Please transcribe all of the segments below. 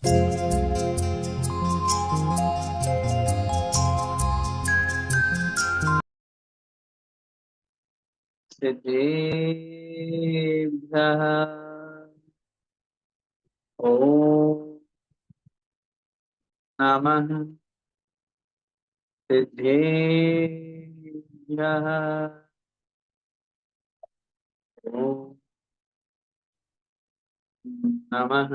सिद्धेभ्यः ॐ नमः सिद्धेभ्यः ॐ नमः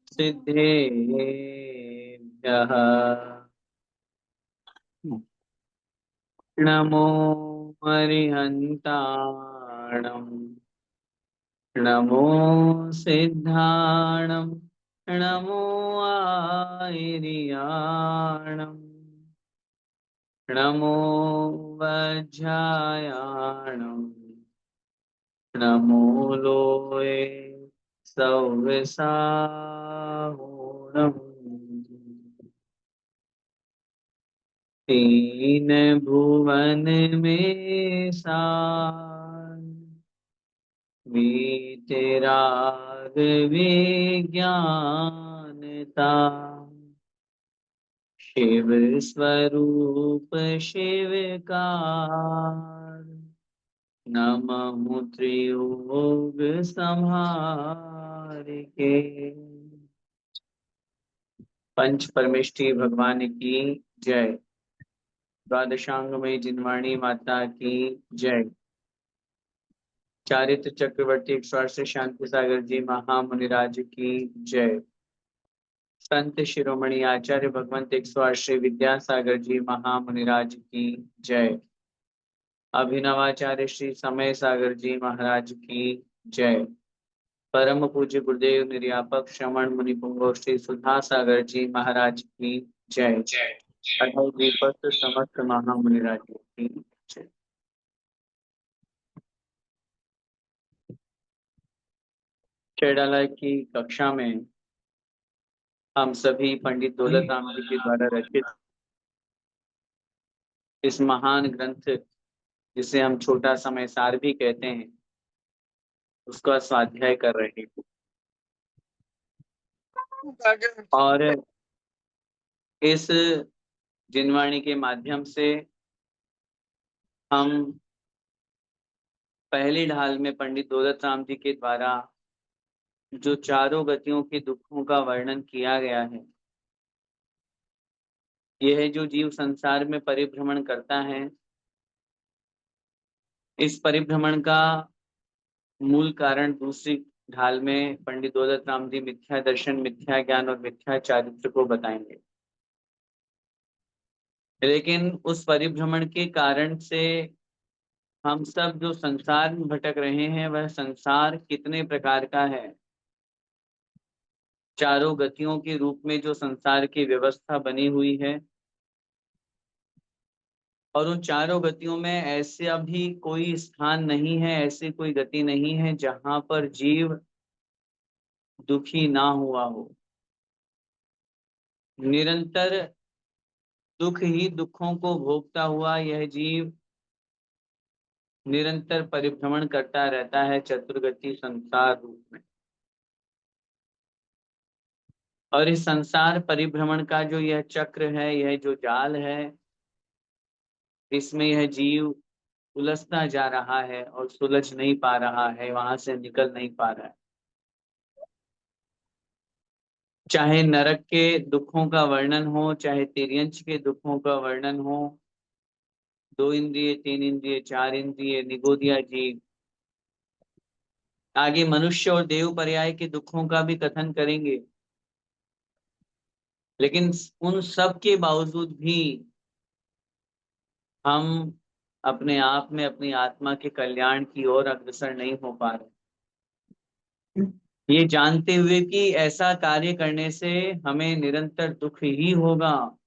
सिद्धेभ्यः। नमो अरिहन्ताणम् नमो सिद्धाणम् नमो आयर्याणम् नमो वज्रायाणम् नमो लोये सव्यसाहोणम् तीन भुवन में सार वीतराग विज्ञानता शिव स्वरूप शिवकार नमः त्रियोग संहार के। पंच परमेष्ठी भगवान की जय। द्वादशांग में जिनवाणी माता की जय। चारित्र चक्रवर्ती 108 शांति सागर जी महामुनिराज की जय। संत शिरोमणि आचार्य भगवंत 108 श्री विद्यासागर जी महामुनिराज की जय। अभिनवाचार्य श्री समय सागर जी महाराज की जय। परम पूज्य गुरुदेव निर्यापक श्रवण मुनि पुंगव श्री सुधा सागर जी महाराज की जय। अढ़ाई दीपस्थ समस्त महामुनिराज की जय। खेड़ाला की कक्षा में हम सभी पंडित दौलत राम जी के द्वारा रचित इस महान ग्रंथ जिसे हम छोटा समय सार भी कहते हैं उसका स्वाध्याय कर रहे हैं। और इस जिनवाणी के माध्यम से हम पहली ढाल में पंडित दौलत राम जी के द्वारा जो चारों गतियों के दुखों का वर्णन किया गया है, यह जो जीव संसार में परिभ्रमण करता है, इस परिभ्रमण का मूल कारण दूसरी ढाल में पंडित दौलत राम जी मिथ्या दर्शन, मिथ्या ज्ञान और मिथ्या चारित्र को बताएंगे। लेकिन उस परिभ्रमण के कारण से हम सब जो संसार में भटक रहे हैं वह संसार कितने प्रकार का है। चारों गतियों के रूप में जो संसार की व्यवस्था बनी हुई है और उन चारों गतियों में ऐसे अभी कोई स्थान नहीं है, ऐसी कोई गति नहीं है जहां पर जीव दुखी ना हुआ हो। निरंतर दुख ही दुखों को भोगता हुआ यह जीव निरंतर परिभ्रमण करता रहता है चतुर्गति संसार रूप में। और इस संसार परिभ्रमण का जो यह चक्र है, यह जो जाल है, इसमें यह जीव उलझता जा रहा है और सुलझ नहीं पा रहा है, वहां से निकल नहीं पा रहा है। चाहे नरक के दुखों का वर्णन हो, चाहे तिर्यंच के दुखों का वर्णन हो, 2 इंद्रिय, 3 इंद्रिय, 4 इंद्रिय, निगोदिया जीव, आगे मनुष्य और देव पर्याय के दुखों का भी कथन करेंगे। लेकिन उन सब के बावजूद भी हम अपने आप में अपनी आत्मा के कल्याण की ओर अग्रसर नहीं हो पा रहे, ये जानते हुए कि ऐसा कार्य करने से हमें निरंतर दुख ही होगा,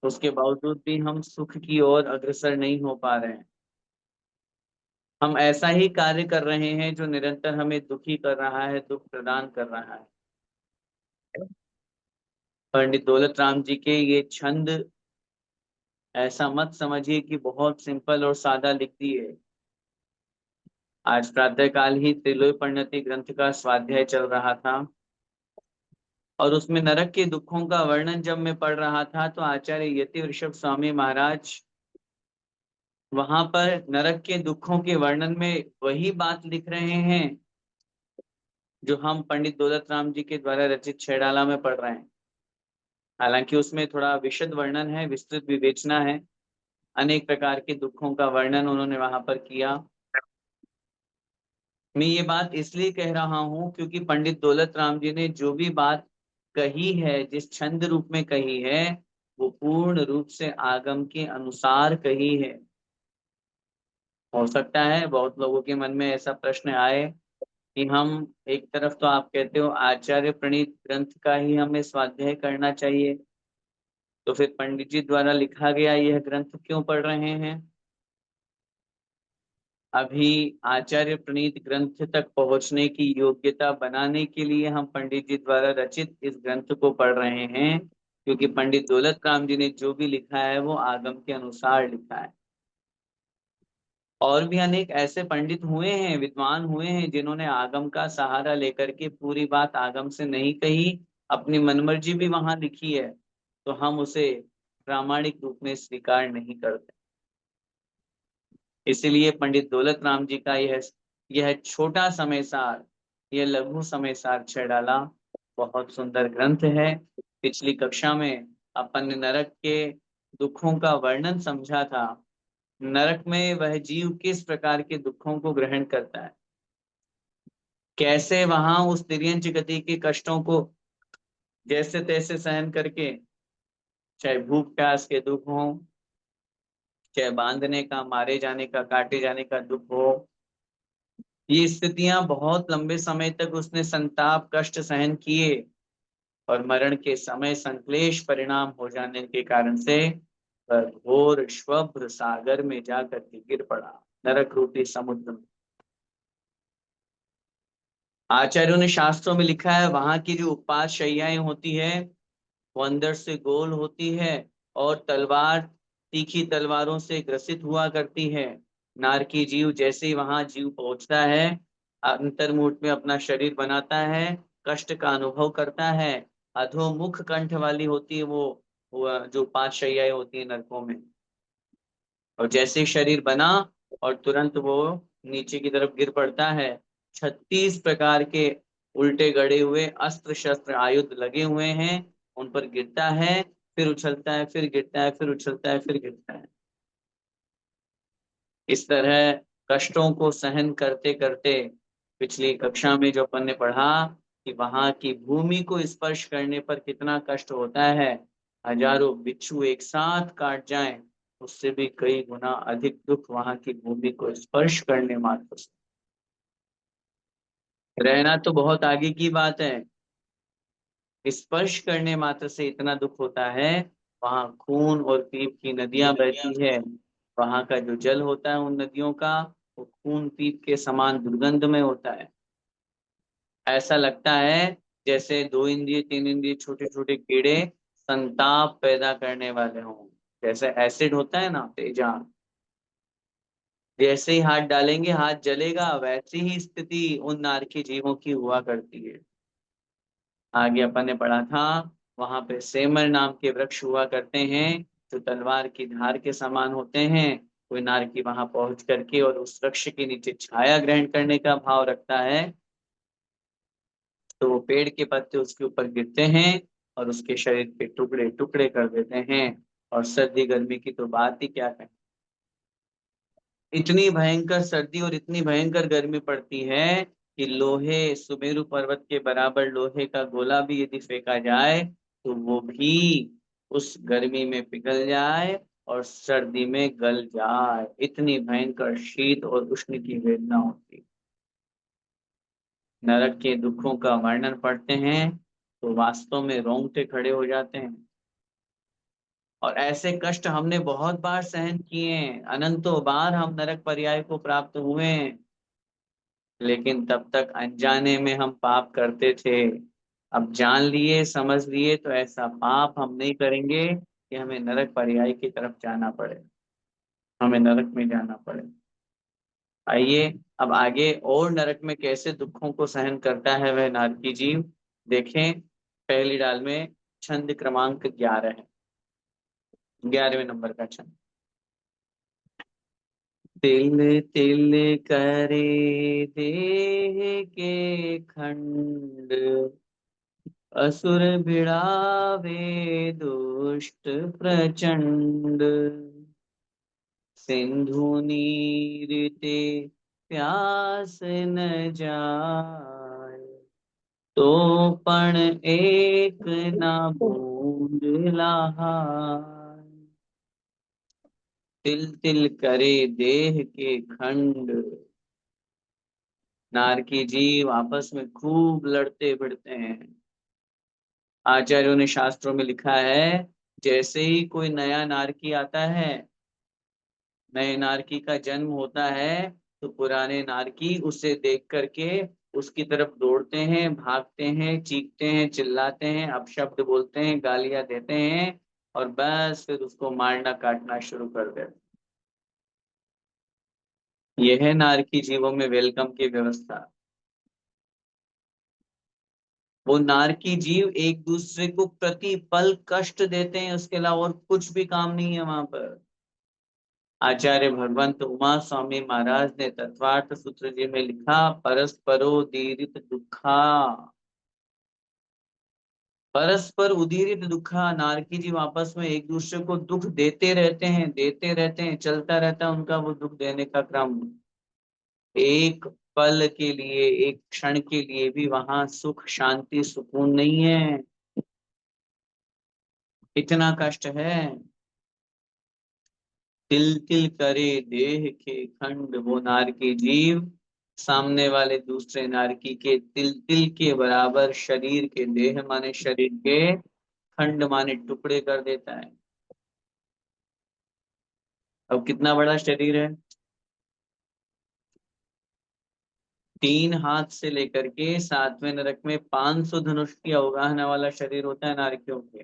उसके बावजूद भी हम सुख की ओर अग्रसर नहीं हो पा रहे हैं। हम ऐसा ही कार्य कर रहे हैं जो निरंतर हमें दुखी कर रहा है, दुख प्रदान कर रहा है। पंडित दौलत राम जी के ये छंद ऐसा मत समझिए कि बहुत सिंपल और सादा लिख दिए। आज प्रातःकाल ही त्रिलोय परिणति ग्रंथ का स्वाध्याय चल रहा था और उसमें नरक के दुखों का वर्णन जब मैं पढ़ रहा था तो आचार्य यति ऋषभ स्वामी महाराज वहां पर नरक के दुखों के वर्णन में वही बात लिख रहे हैं जो हम पंडित दौलत राम जी के द्वारा रचित छैडाला में पढ़ रहे हैं। हालांकि उसमें थोड़ा विशद वर्णन है, विस्तृत विवेचना है, अनेक प्रकार के दुखों का वर्णन उन्होंने वहां पर किया। मैं ये बात इसलिए कह रहा हूं क्योंकि पंडित दौलत राम जी ने जो भी बात कही है, जिस छंद रूप में कही है, वो पूर्ण रूप से आगम के अनुसार कही है। हो सकता है बहुत लोगों के मन में ऐसा प्रश्न आए कि हम एक तरफ तो आप कहते हो आचार्य प्रणीत ग्रंथ का ही हमें स्वाध्याय करना चाहिए, तो फिर पंडित जी द्वारा लिखा गया यह ग्रंथ क्यों पढ़ रहे हैं? अभी आचार्य प्रणीत ग्रंथ तक पहुंचने की योग्यता बनाने के लिए हम पंडित जी द्वारा रचित इस ग्रंथ को पढ़ रहे हैं, क्योंकि पंडित दौलत राम जी ने जो भी लिखा है वो आगम के अनुसार लिखा है। और भी अनेक ऐसे पंडित हुए हैं, विद्वान हुए हैं, जिन्होंने आगम का सहारा लेकर के पूरी बात आगम से नहीं कही, अपनी मनमर्जी भी वहां लिखी है, तो हम उसे प्रामाणिक रूप में स्वीकार नहीं करते। इसीलिए पंडित दौलत राम जी का यह छोटा समय सार, यह लघु समय सार छैडाला बहुत सुंदर ग्रंथ है। पिछली कक्षा में अपन ने नरक के दुखों का वर्णन समझा था। नरक में वह जीव किस प्रकार के दुखों को ग्रहण करता है, कैसे वहां उस तिर्यंच गति के कष्टों को जैसे तैसे सहन करके, चाहे भूख प्यास के दुख हो, चाहे बांधने का, मारे जाने का, काटे जाने का दुख हो, ये स्थितियां बहुत लंबे समय तक उसने संताप कष्ट सहन किए और मरण के समय संक्लेश परिणाम हो जाने के कारण से वह घोर श्वभ्र सागर में जाकर के गिर पड़ा, नरक रूपी समुद्र में। आचार्यों ने शास्त्रों में लिखा है वहां की जो उपास शैयाएं होती है वो अंदर से गोल होती है और तलवार, तीखी तलवारों से ग्रसित हुआ करती है। नारकी जीव जैसे ही वहां जीव पहुंचता है, अंतर्मुठ में अपना शरीर बनाता है, कष्ट का अनुभव करता है, अधोमुख कंठ वाली होती है वो जो पांच शैयाएं होती है नरकों में। और जैसे ही शरीर बना और तुरंत वो नीचे की तरफ गिर पड़ता है। 36 प्रकार के उल्टे गड़े हुए अस्त्र शस्त्र आयुध लगे हुए हैं, उन पर गिरता है, फिर उछलता है, फिर गिरता है, फिर उछलता है, फिर गिरता है। इस तरह कष्टों को सहन करते करते पिछली कक्षा में जो अपन ने पढ़ा कि वहां की भूमि को स्पर्श करने पर कितना कष्ट होता है, हजारों बिच्छू एक साथ काट जाएं उससे भी कई गुना अधिक दुख वहां की भूमि को स्पर्श करने मात्र से। रहना तो बहुत आगे की बात है, स्पर्श करने मात्र से इतना दुख होता है। वहां खून और पीप की नदियां बहती है, वहां का जो जल होता है उन नदियों का, वो खून पीप के समान दुर्गंध में होता है। ऐसा लगता है जैसे दो इंद्रिय तीन इंद्रिय छोटे छोटे कीड़े संताप पैदा करने वाले हों। जैसे एसिड होता है ना, तेजाब, जैसे ही हाथ डालेंगे हाथ जलेगा, वैसी ही स्थिति उन नारकी जीवों की हुआ करती है। आगे अपन ने पढ़ा था वहां पे सेमर नाम के वृक्ष हुआ करते हैं जो तलवार की धार के समान होते हैं। कोई नारकी वहां पहुंच करके और उस वृक्ष के नीचे छाया ग्रहण करने का भाव रखता है, तो वो पेड़ के पत्ते उसके ऊपर गिरते हैं और उसके शरीर के टुकड़े टुकड़े कर देते हैं। और सर्दी गर्मी की तो बात ही क्या कहें, इतनी भयंकर सर्दी और इतनी भयंकर गर्मी पड़ती है कि लोहे, सुमेरु पर्वत के बराबर लोहे का गोला भी यदि फेंका जाए तो वो भी उस गर्मी में पिघल जाए और सर्दी में गल जाए। इतनी भयंकर शीत और उष्ण की वेदना होती है। नरक के दुखों का वर्णन पढ़ते हैं तो वास्तव में रोंगटे खड़े हो जाते हैं। और ऐसे कष्ट हमने बहुत बार सहन किए हैं, अनंतों बार हम नरक पर्याय को प्राप्त हुए हैं, लेकिन तब तक अनजाने में हम पाप करते थे। अब जान लिए, समझ लिए, तो ऐसा पाप हम नहीं करेंगे कि हमें नरक पर्याय की तरफ जाना पड़े, हमें नरक में जाना पड़े। आइए अब आगे, और नरक में कैसे दुखों को सहन करता है वह नारकी जीव, देखें। पहली डाल में छंद क्रमांक 11 है, 11वें नंबर का छंद। तिल तिल करे देह के खंड, असुर भिड़ावे दुष्ट प्रचंड, सिंधु नीर ते प्यास न जाय, तो पण एक ना बूंद लहाय। तिल तिल करे देह के खंड, नारकी जीव आपस में खूब लड़ते भिड़ते हैं। आचार्यों ने शास्त्रों में लिखा है, जैसे ही कोई नया नारकी आता है, नए नारकी का जन्म होता है, तो पुराने नारकी उसे देख करके उसकी तरफ दौड़ते हैं, भागते हैं, चीखते हैं, चिल्लाते हैं, अपशब्द बोलते हैं, गालियां देते हैं, और बस फिर उसको मारना काटना शुरू कर देते हैं। यह है नारकी जीवों में वेलकम की व्यवस्था। वो नारकी जीव एक दूसरे को प्रति पल कष्ट देते हैं, उसके अलावा और कुछ भी काम नहीं है वहां पर। आचार्य भगवंत उमा स्वामी महाराज ने तत्वार्थ सूत्र जी में लिखा, परस्परो दीरित दुखा, परस्पर उदीरित दुखा। नारकी जीव आपस में एक दूसरे को दुख देते रहते हैं, देते रहते हैं, चलता रहता है उनका वो दुख देने का क्रम। एक पल के लिए, एक क्षण के लिए भी वहां सुख शांति सुकून नहीं है, इतना कष्ट है। तिल तिल करे देह के खंड, वो नारकी जीव सामने वाले दूसरे नारकी के तिल तिल के बराबर शरीर के, देह माने शरीर के, खंड माने टुकड़े कर देता है। अब कितना बड़ा शरीर है, 3 हाथ से लेकर के 7वें नरक में 500 धनुष की अवगाहना वाला शरीर होता है नारकियों के।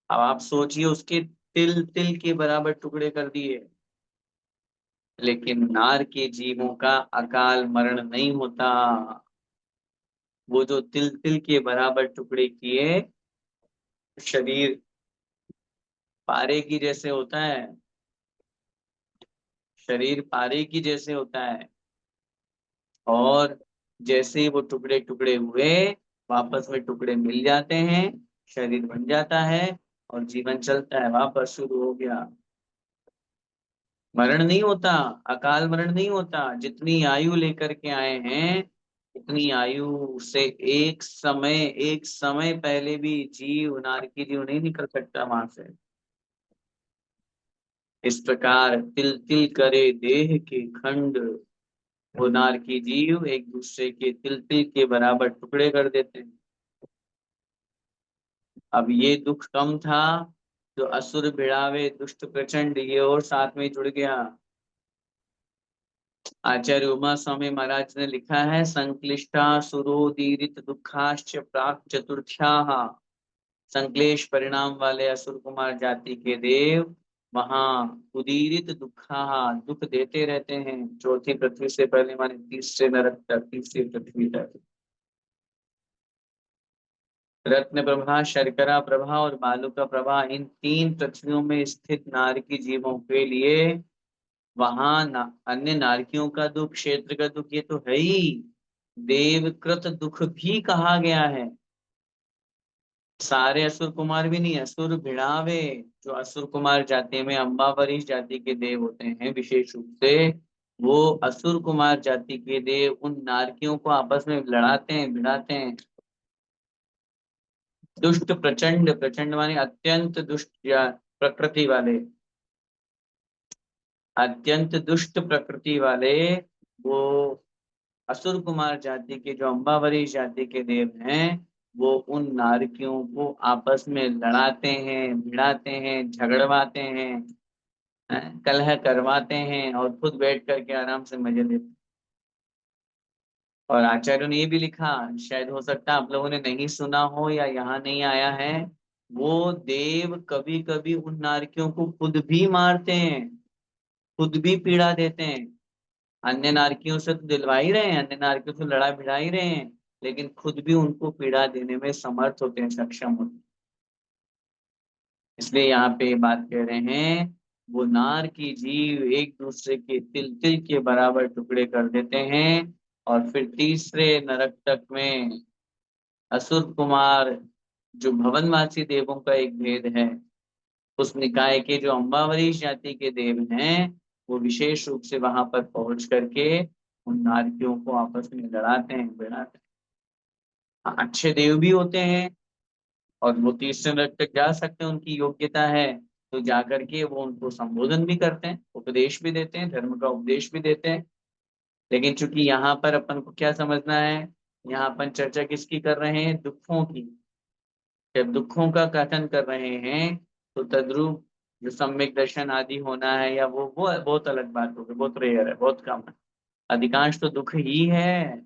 अब आप सोचिए, उसके तिल तिल के बराबर टुकड़े कर दिए, लेकिन नार के जीवों का अकाल मरण नहीं होता। वो जो तिल तिल के बराबर टुकड़े किए, शरीर पारे की जैसे होता है, शरीर पारे की जैसे होता है, और जैसे ही वो टुकड़े टुकड़े हुए, वापस में टुकड़े मिल जाते हैं, शरीर बन जाता है, और जीवन चलता है, वापस शुरू हो गया। मरण नहीं होता, अकाल मरण नहीं होता। जितनी आयु लेकर के आए हैं, उतनी आयु से एक समय पहले भी जीव, नारकी जीव नहीं निकल सकता वहां से। इस प्रकार तिल तिल करे देह के खंड, वो नारकी जीव एक दूसरे के तिल तिल के बराबर टुकड़े कर देते हैं। अब ये दुख कम था, जो असुर भिड़ावे दुष्ट प्रचंड, ये और साथ में जुड़ गया। आचार्य उमा स्वामी महाराज ने लिखा है, संक्लिष्टा सुरोदीरित दुखाश्च प्राक चतुर्थ्या, संक्लेश परिणाम वाले असुर कुमार जाति के देव वहां उदीरित दुखा, दुख देते रहते हैं, चौथी पृथ्वी से पहले माने तीसरे नरक तक, तीसरी पृथ्वी तक। रत्न प्रभा, शर्करा प्रभा और बालुका प्रभा, इन 3 पृथ्वियों में स्थित नारकी जीवों के लिए वहां अन्य नारकियों का दुख, क्षेत्र का दुख, ये तो है ही, देवकृत दुख भी कहा गया है। सारे असुर कुमार भी नहीं, असुर भिड़ावे, जो असुर कुमार जाति में अम्बावरीश जाति के देव होते हैं विशेष रूप से, वो असुर कुमार जाति के देव उन नारकियों को आपस में लड़ाते हैं, भिड़ाते हैं। दुष्ट प्रचंड, प्रचंड माने अत्यंत दुष्ट या प्रकृति वाले, अत्यंत दुष्ट प्रकृति वाले, वो असुर कुमार जाति के जो अम्बावरी जाति के देव हैं, वो उन नारकियों को आपस में लड़ाते हैं, भिड़ाते हैं, झगड़वाते हैं, कलह करवाते हैं, और खुद बैठ करके आराम से मजे लेते हैं। और आचार्यों ने ये भी लिखा, शायद हो सकता है आप लोगों ने नहीं सुना हो या यहाँ नहीं आया है, वो देव कभी कभी उन नारकियों को खुद भी मारते हैं, खुद भी पीड़ा देते हैं। अन्य नारकियों से तो दिलवा ही रहे हैं, अन्य नारकियों से लड़ा भिड़ा ही रहे हैं, लेकिन खुद भी उनको पीड़ा देने में समर्थ होते हैं, सक्षम होते हैं। इसलिए यहाँ पे बात कह रहे हैं, वो नार की जीव एक दूसरे के तिल तिल के बराबर टुकड़े कर देते हैं। और फिर तीसरे नरक तक में असुर कुमार, जो भवनवासी देवों का एक भेद है, उस निकाय के जो अम्बावरीश जाति के देव हैं, वो विशेष रूप से वहां पर पहुंच करके उन नारकियों को आपस में लड़ाते हैं, भिड़ाते हैं। हाँ, अच्छे देव भी होते हैं और वो तीसरे नरक तक जा सकते हैं, उनकी योग्यता है, तो जाकर के वो उनको संबोधन भी करते हैं, उपदेश भी देते हैं, धर्म का उपदेश भी देते हैं। लेकिन चूंकि यहाँ पर अपन को क्या समझना है, यहाँ अपन चर्चा किसकी कर रहे हैं, दुखों की। जब दुखों का कथन कर रहे हैं तो तद्रूप जो सम्यक दर्शन आदि होना है, या वो बहुत अलग बात होगी, बहुत रेयर है, बहुत कम है। अधिकांश तो दुख ही है।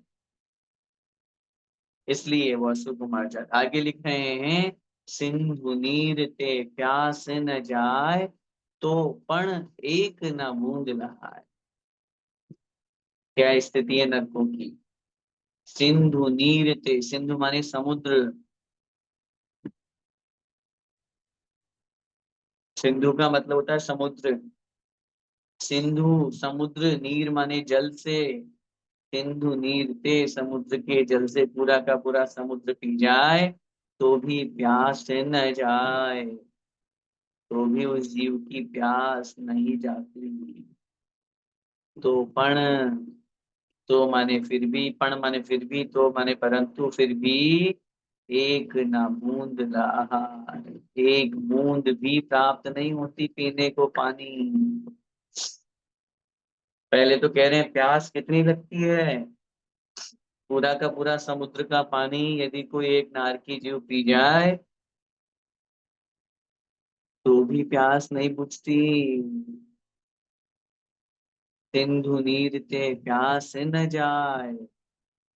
इसलिए वो अशोक कुमार जाट आगे लिख रहे हैं, सिंधु नीर ते प्यास न जाए, तो पण एक न बूंद नहाए। क्या स्थिति है नरकों की। सिंधु नीर ते, सिंधु माने समुद्र, सिंधु का मतलब होता है समुद्र। सिंधु समुद्र, नीर माने जल से, सिंधु नीर ते, समुद्र के जल से पूरा का पूरा समुद्र पी जाए तो भी प्यास न जाए, तो भी उस जीव की प्यास नहीं जाती। तो पण, तो माने फिर भी, पण माने फिर भी, तो माने परंतु फिर भी, एक ना बूंद आहार, एक बूंद भी प्राप्त नहीं होती पीने को पानी। पहले तो कह रहे हैं प्यास कितनी लगती है, पूरा का पूरा समुद्र का पानी यदि कोई एक नार की जीव पी जाए तो भी प्यास नहीं बुझती। सिंधु नीर ते प्यास न जाए,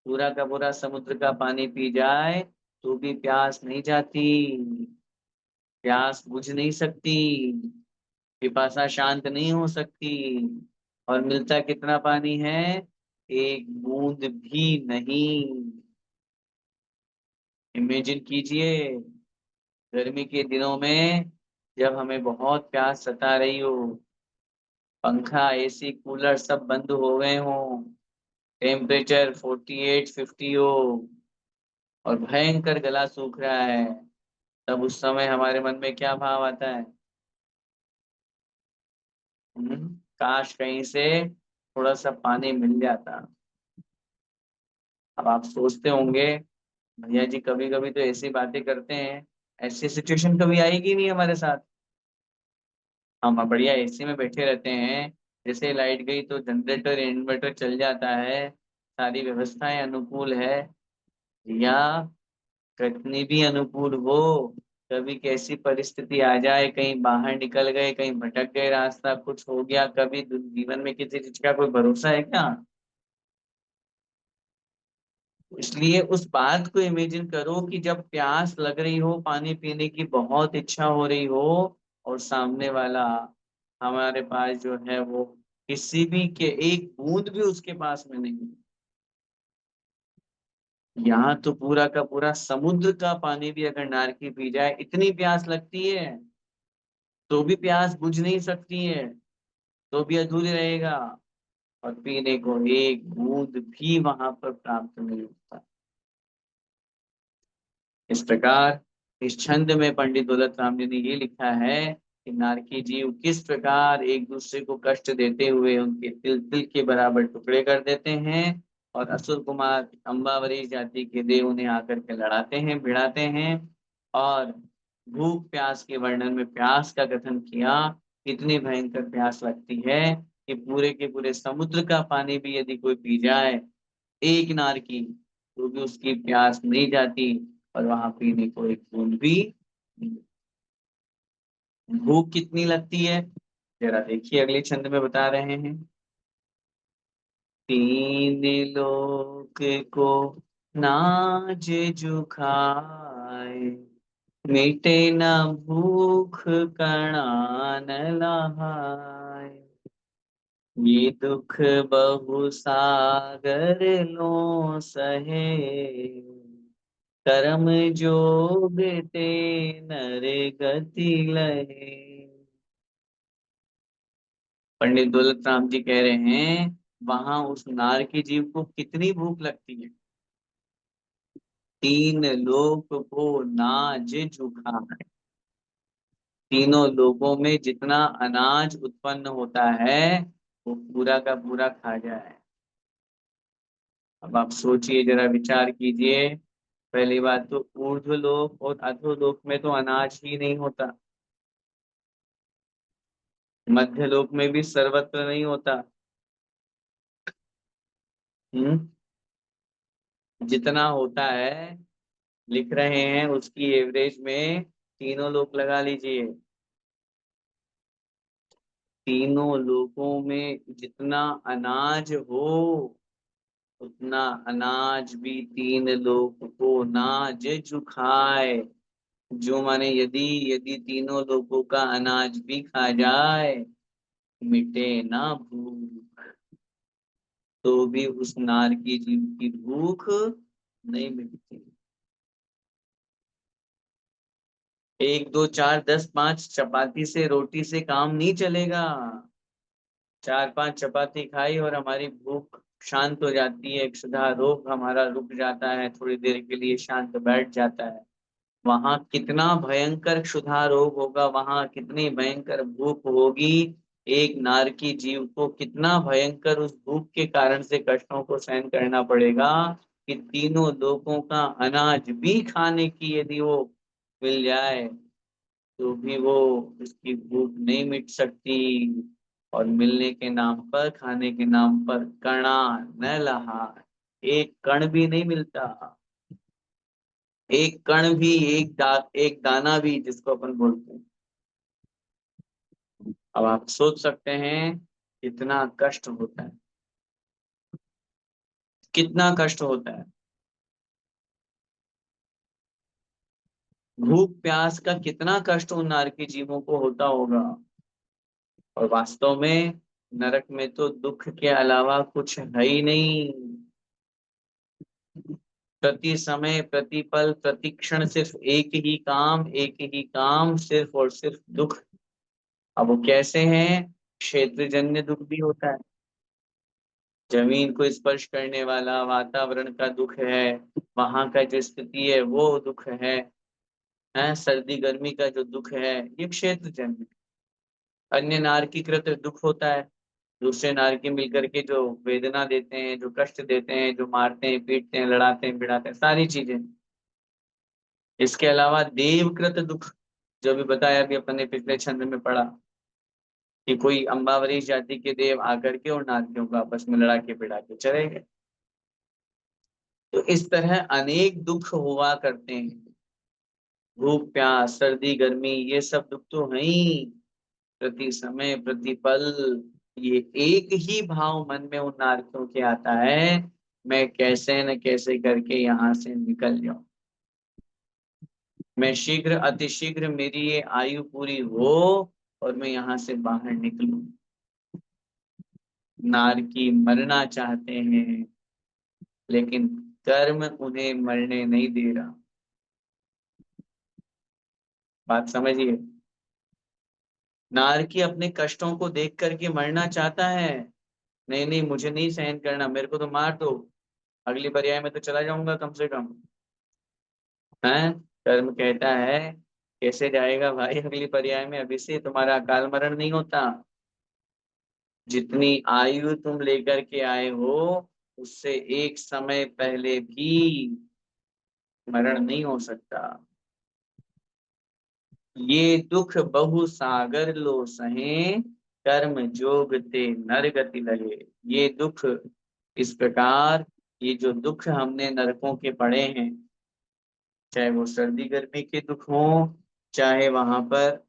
पूरा का पूरा समुद्र का पानी पी जाए तो भी प्यास नहीं जाती, प्यास बुझ नहीं सकती, पिपासा शांत नहीं हो सकती। और मिलता कितना पानी है, एक बूंद भी नहीं। इमेजिन कीजिए, गर्मी के दिनों में जब हमें बहुत प्यास सता रही हो, पंखा एसी कूलर सब बंद हो गए हों, टेम्परेचर 48 50 हो, और भयंकर गला सूख रहा है, तब उस समय हमारे मन में क्या भाव आता है। काश कहीं से थोड़ा सा पानी मिल जाता। अब आप सोचते होंगे, भैया जी कभी कभी तो ऐसी बातें करते हैं, ऐसी सिचुएशन कभी आएगी नहीं हमारे साथ। हम बढ़िया एसी में बैठे रहते हैं, जैसे लाइट गई तो जनरेटर इन्वर्टर चल जाता है, सारी व्यवस्थाएं अनुकूल है, या कितनी भी अनुकूल हो, कभी कैसी परिस्थिति आ जाए, कहीं बाहर निकल गए, कहीं भटक गए, रास्ता कुछ हो गया, कभी जीवन में किसी चीज का कोई भरोसा है क्या। इसलिए उस बात को इमेजिन करो कि जब प्यास लग रही हो, पानी पीने की बहुत इच्छा हो रही हो, और सामने वाला हमारे पास जो है वो किसी भी के एक बूंद भी उसके पास में नहीं। यहाँ तो पूरा का पूरा समुद्र का पानी भी अगर नारकी पी जाए, इतनी प्यास लगती है, तो भी प्यास बुझ नहीं सकती है, तो भी अधूरी रहेगा, और पीने को एक बूंद भी वहां पर प्राप्त नहीं होता। इस प्रकार इस छंद में पंडित दौलत राम जी ने ये लिखा है कि नारकी जीव किस प्रकार एक दूसरे को कष्ट देते हुए उनके तिल तिल के बराबर टुकड़े कर देते हैं, और असुर कुमार अम्बावरी जाति के देव उन्हें आकर के लड़ाते हैं, भिड़ाते हैं। और भूख प्यास के वर्णन में प्यास का कथन किया, इतनी भयंकर प्यास लगती है कि पूरे के पूरे समुद्र का पानी भी यदि कोई पी जाए एक नार की, तो भी उसकी प्यास नहीं जाती, और वहां पीने को एक बूंद भी नहीं। भूख कितनी लगती है, जरा देखिए अगले छंद में बता रहे हैं। तीन लोक को नाज जुखाए, मिटे न भूख कणा न लहाए। ये दुख बहु सागर लो सहे, कर्म जोग ते नर गति लहे। पंडित दौलत राम जी कह रहे हैं वहां उस नार की जीव को कितनी भूख लगती है, तीन लोक को नाज जुखा है। तीनों लोगों में जितना अनाज उत्पन्न होता है वो पूरा का पूरा खा जाए। अब आप सोचिए, जरा विचार कीजिए। पहली बात तो ऊर्ध्व लोक और अधो लोक में तो अनाज ही नहीं होता, मध्य लोक में भी सर्वत्र नहीं होता। हम्म जितना होता है लिख रहे हैं उसकी एवरेज में तीनों लोक लगा लीजिए। तीनों लोकों में जितना अनाज हो उतना अनाज भी तीन लोक को नाज चुखाए। जो माने यदि यदि तीनों लोगों का अनाज भी खा जाए मिटे ना भूख, तो भी उस नार की जीव की भूख नहीं मिटती। एक दो चार दस पांच चपाती से रोटी से काम नहीं चलेगा। चार पांच चपाती खाई और हमारी भूख शांत हो जाती है, क्षुधा रोग हमारा रुक जाता है, थोड़ी देर के लिए शांत बैठ जाता है। वहां कितना भयंकर क्षुधा रोग होगा, वहां कितनी भयंकर भूख होगी। एक नार की जीव को कितना भयंकर उस भूख के कारण से कष्टों को सहन करना पड़ेगा कि तीनों लोगों का अनाज भी खाने की यदि वो मिल जाए तो भी वो उसकी भूख नहीं मिट सकती। और मिलने के नाम पर, खाने के नाम पर कणा न लहा, एक कण भी नहीं मिलता। एक कण भी, एक दाना भी जिसको अपन बोलते हैं। अब आप सोच सकते हैं कितना कष्ट होता है, कितना कष्ट होता है। भूख प्यास का कितना कष्ट उन नार के जीवों को होता होगा। और वास्तव में नरक में तो दुख के अलावा कुछ है ही नहीं। प्रति समय, प्रति पल, प्रति क्षण सिर्फ एक ही काम, सिर्फ और सिर्फ दुख। अब वो कैसे हैं? क्षेत्रजन्य दुख भी होता है, जमीन को स्पर्श करने वाला वातावरण का दुख है, वहां का जो स्थिति है वो दुख है सर्दी गर्मी का जो दुख है ये क्षेत्रजन्य। अन्य नारकीकृत दुख होता है, दूसरे नारकी मिलकर के जो वेदना देते हैं, जो कष्ट देते हैं, जो मारते हैं पीटते हैं लड़ाते हैं भिड़ाते हैं, सारी चीजें। इसके अलावा देवकृत दुख, जो भी बताया, अभी अपन ने पिछले छंद में पढ़ा कि कोई अम्बावरी जाति के देव आकर के और नारकियों को आपस में लड़ा के भिड़ा के चले गए। तो इस तरह अनेक दुख हुआ करते हैं। भूख प्यास सर्दी गर्मी ये सब दुख तो है ही, प्रति समय प्रति पल। ये एक ही भाव मन में उन नारकियों के आता है, मैं कैसे न कैसे करके यहाँ से निकल जाऊं, मैं शीघ्र अतिशीघ्र मेरी ये आयु पूरी हो और मैं यहाँ से बाहर निकलूं। नारकी मरना चाहते हैं लेकिन कर्म उन्हें मरने नहीं दे रहा। बात समझिए, नारकी अपने कष्टों को देख करके मरना चाहता है, नहीं नहीं मुझे नहीं सहन करना, मेरे को तो मार दो, अगली पर्याय में तो चला जाऊंगा कम से कम। है, कर्म कहता है कैसे जाएगा भाई अगली पर्याय में, अभी से तुम्हारा अकाल मरण नहीं होता। जितनी आयु तुम लेकर के आए हो उससे एक समय पहले भी मरण नहीं हो सकता। ये दुख बहु सागर लो सहे, कर्म जोग ते नर गति लगे। ये दुख, इस प्रकार ये जो दुख हमने नरकों के पड़े हैं, चाहे वो सर्दी गर्मी के दुख हों, चाहे वहां पर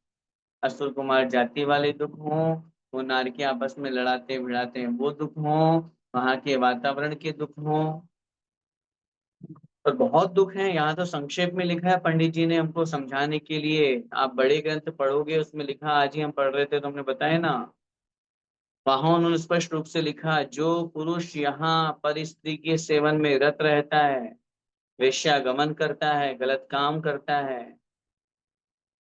असुर कुमार जाति वाले दुख हों, वो नारकी आपस में लड़ाते भिड़ाते हैं वो दुख हों, वहां के वातावरण के दुख हों, और बहुत दुख है। यहाँ तो संक्षेप में लिखा है पंडित जी ने हमको समझाने के लिए, आप बड़े ग्रंथ पढ़ोगे उसमें लिखा, आज ही हम पढ़ रहे थे तो हमने बताया ना, वहां उन्होंने स्पष्ट रूप से लिखा, जो पुरुष यहाँ पर स्त्री के सेवन में रत रहता है, वेश्यागमन करता है, गलत काम करता है,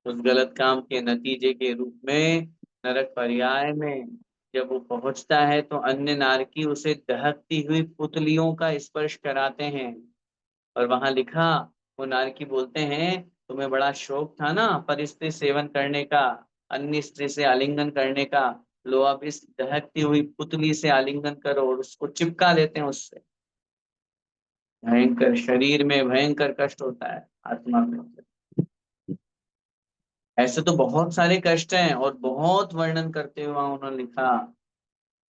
उस गलत काम के नतीजे के रूप में नरक पर्याय में जब वो पहुंचता है तो अन्य नारकी उसे दहकती हुई पुतलियों का स्पर्श कराते हैं। और वहां लिखा, वो नारकी बोलते हैं, तुम्हें बड़ा शौक था ना पर स्त्री सेवन करने का, अन्य स्त्री से आलिंगन करने का, लो अब इस दहकती हुई पुतली से आलिंगन करो, और उसको चिपका लेते हैं उससे। भयंकर, शरीर में भयंकर कष्ट होता है, आत्मा में। ऐसे तो बहुत सारे कष्ट हैं और बहुत वर्णन करते हुए वहां उन्होंने लिखा,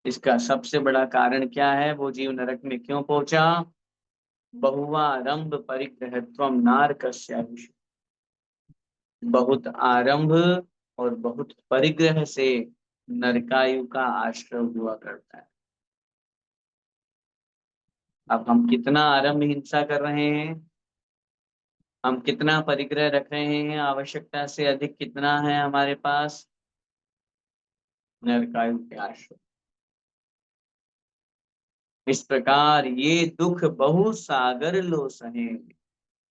इसका सबसे बड़ा कारण क्या है, वो जीव नरक में क्यों पहुंचा। बहुआरंभ परिग्रहत्वम नारकस्यायुष, बहुत आरंभ और बहुत परिग्रह से नरकायु का आश्रय हुआ करता है। अब हम कितना आरंभ हिंसा कर रहे हैं, हम कितना परिग्रह रख रहे हैं, आवश्यकता से अधिक कितना है हमारे पास नरकायु के आश्रय। इस प्रकार ये दुख बहु सागर लो सहे,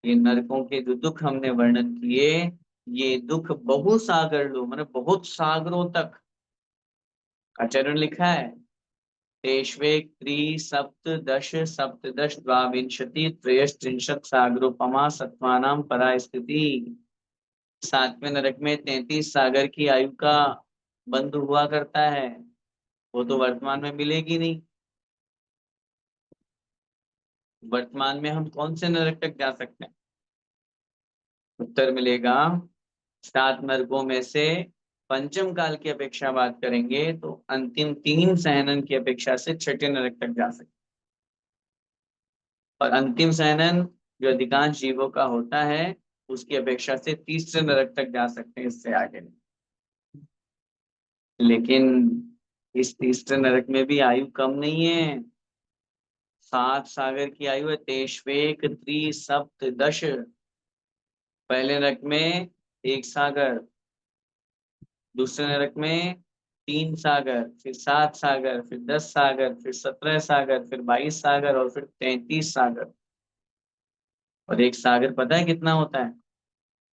ये नरकों के जो दुख हमने वर्णन किए, ये दुख बहु सागर लो मतलब बहुत सागरों तक। आचरण लिखा है, तेष्वेक त्रि सप्तदश सप्तदश द्वाविंशति त्रयश्त्रिंशत् सागरोपमा सत्वानां परा स्थिति। सातवें नरक में 33 सागर की आयु का बंध हुआ करता है, वो तो वर्तमान में मिलेगी नहीं। वर्तमान में हम कौन से नरक तक जा सकते हैं। उत्तर मिलेगा, 7 नरकों में से पंचम काल की अपेक्षा बात करेंगे तो अंतिम 3 सहनन की अपेक्षा से छठे नरक तक जा सकते। और अंतिम सहनन जो अधिकांश जीवों का होता है उसकी अपेक्षा से तीसरे नरक तक जा सकते हैं, इससे आगे नहीं। लेकिन इस तीसरे नरक में भी आयु कम नहीं है, 7 सागर की आयु है। तेष्वेक त्रि सप्तदश, पहले नरक में 1 सागर, दूसरे नरक में 3 सागर, फिर 7 सागर, फिर 10 सागर, फिर 17 सागर, फिर 22 सागर और फिर 33 सागर। और एक सागर पता है कितना होता है।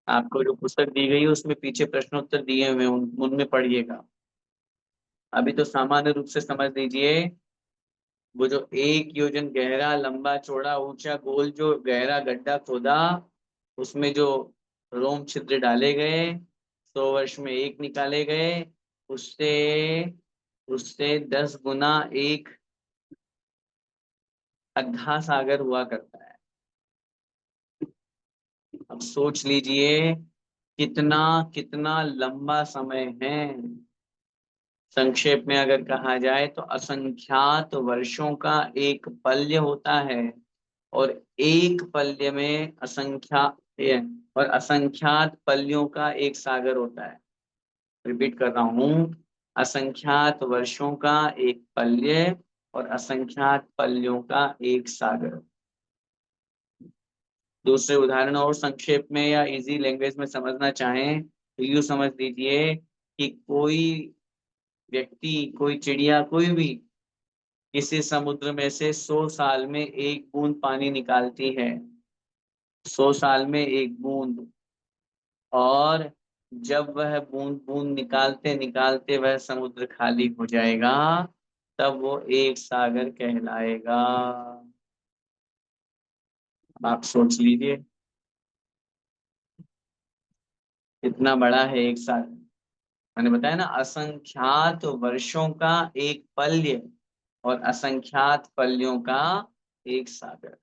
आपको जो पुस्तक दी गई है उसमें पीछे प्रश्नोत्तर दिए हुए हैं, उनमें पढ़िएगा। अभी तो सामान्य रूप से समझ लीजिए, वो जो 1 योजन गहरा लंबा चौड़ा ऊंचा गोल जो गहरा गड्ढा खोदा, उसमें जो रोम छिद्र डाले गए, 100 वर्ष में एक निकाले गए, उससे उससे 10 गुना एक अद्धा सागर हुआ करता है। अब सोच लीजिए कितना कितना लंबा समय है। संक्षेप में अगर कहा जाए तो असंख्यात वर्षों का एक पल्य होता है, और एक पल्य में असंख्यात पल्यों का एक सागर होता है। रिपीट कर रहा हूं, असंख्यात वर्षों का एक पल्य और असंख्यात पल्यों का एक सागर। दूसरे उदाहरण और संक्षेप में या इजी लैंग्वेज में समझना चाहें तो यूं समझ लीजिए कि कोई व्यक्ति, कोई चिड़िया, कोई भी किसी समुद्र में से 100 साल में एक बूंद पानी निकालती है, 100 साल में एक बूंद। और जब वह बूंद बूंद निकालते निकालते वह समुद्र खाली हो जाएगा, तब वो एक सागर कहलाएगा। आप सोच लीजिए कितना बड़ा है एक सागर। मैंने बताया ना, असंख्यात वर्षों का एक पल्य और असंख्यात पल्यों का एक सागर।